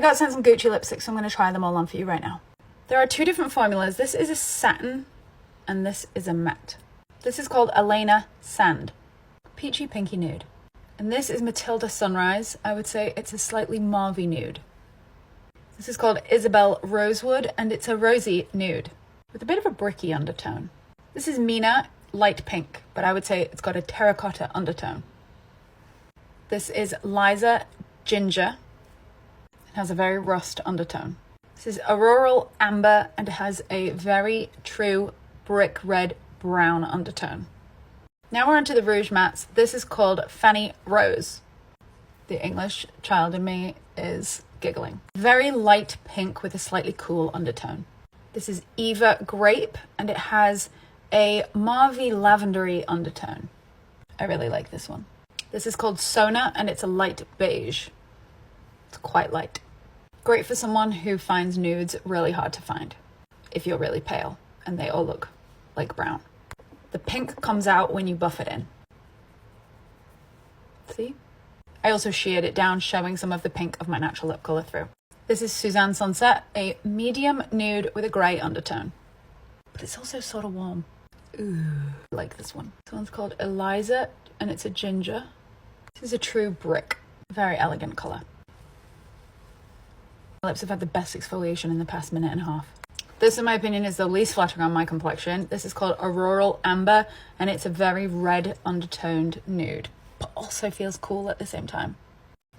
got sent some Gucci lipsticks, so I'm going to try them all on for you right now. There are two different formulas. This is a satin and this is a matte. This is called Elena Sand, peachy pinky nude. And this is Matilda Sunrise. I would say it's a slightly mauvey nude. This is called Isabel Rosewood, and it's a rosy nude with a bit of a bricky undertone. This is Mina Light Pink, but I would say it's got a terracotta undertone. This is Liza Ginger. It has a very rust undertone. This is Auroral Amber, and it has a very true brick red brown undertone. Now we're onto the Rouge Mattes. This is called Fanny Rose. The English child in me is giggling. Very light pink with a slightly cool undertone. This is Eva Grape, and it has a mauvey lavendery undertone. I really like this one. This is called Sona, and it's a light beige. It's quite light. Great for someone who finds nudes really hard to find if you're really pale and they all look like brown. The pink comes out when you buff it in. See? I also sheared it down, showing some of the pink of my natural lip colour through. This is Suzanne Sunset, a medium nude with a grey undertone. But it's also sort of warm. Ooh, I like this one. This one's called Eliza, and it's a ginger. This is a true brick. Very elegant colour. My lips have had the best exfoliation in the past minute and a half. This, in my opinion, is the least flattering on my complexion. This is called Auroral Amber, and it's a very red undertoned nude, but also feels cool at the same time.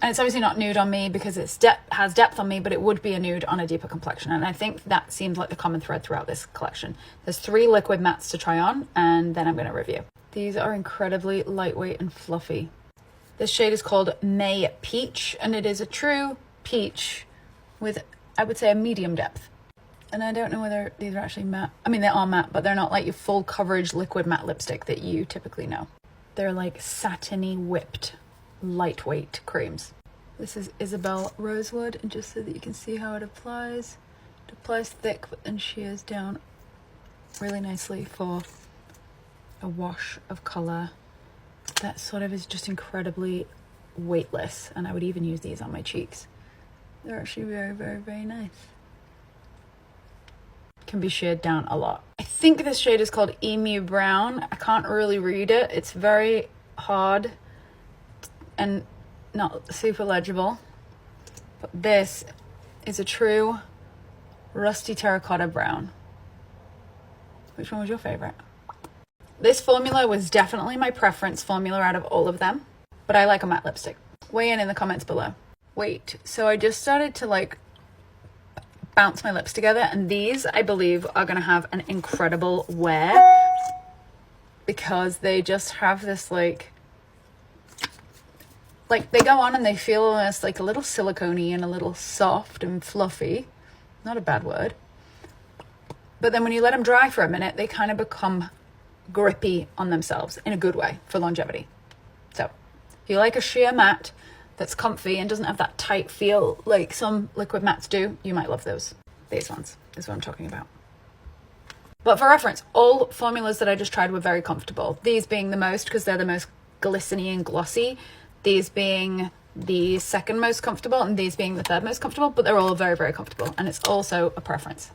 And it's obviously not nude on me because it has depth on me, but it would be a nude on a deeper complexion. And I think that seems like the common thread throughout this collection. There's 3 liquid mattes to try on, and then I'm going to review. These are incredibly lightweight and fluffy. This shade is called May Peach, and it is a true peach with, I would say, a medium depth. And I don't know whether these are actually matte. I mean, they are matte, but they're not like your full coverage liquid matte lipstick that you typically know. They're like satiny whipped lightweight creams. This is Isabel Rosewood, and just so that you can see how it applies thick, but then shears down really nicely for a wash of color that sort of is just incredibly weightless. And I would even use these on my cheeks. They're actually very, very, very nice. Can be sheared down a lot. I think this shade is called Emu Brown. I can't really read it. It's very hard and not super legible. But this is a true rusty terracotta brown. Which one was your favorite? This formula was definitely my preference formula out of all of them, but I like a matte lipstick. Weigh in the comments below. Wait, so I just started to like bounce my lips together, and these I believe are gonna have an incredible wear because they just have this like they go on and they feel almost like a little silicone-y and a little soft and fluffy. Not a bad word. But then when you let them dry for a minute, they kind of become grippy on themselves in a good way for longevity. So if you like a sheer matte that's comfy and doesn't have that tight feel like some liquid mattes do, you might love those. These ones is what I'm talking about. But for reference, all formulas that I just tried were very comfortable. These being the most because they're the most glistening and glossy. These being the second most comfortable, and these being the third most comfortable, but they're all very, very comfortable. And it's also a preference.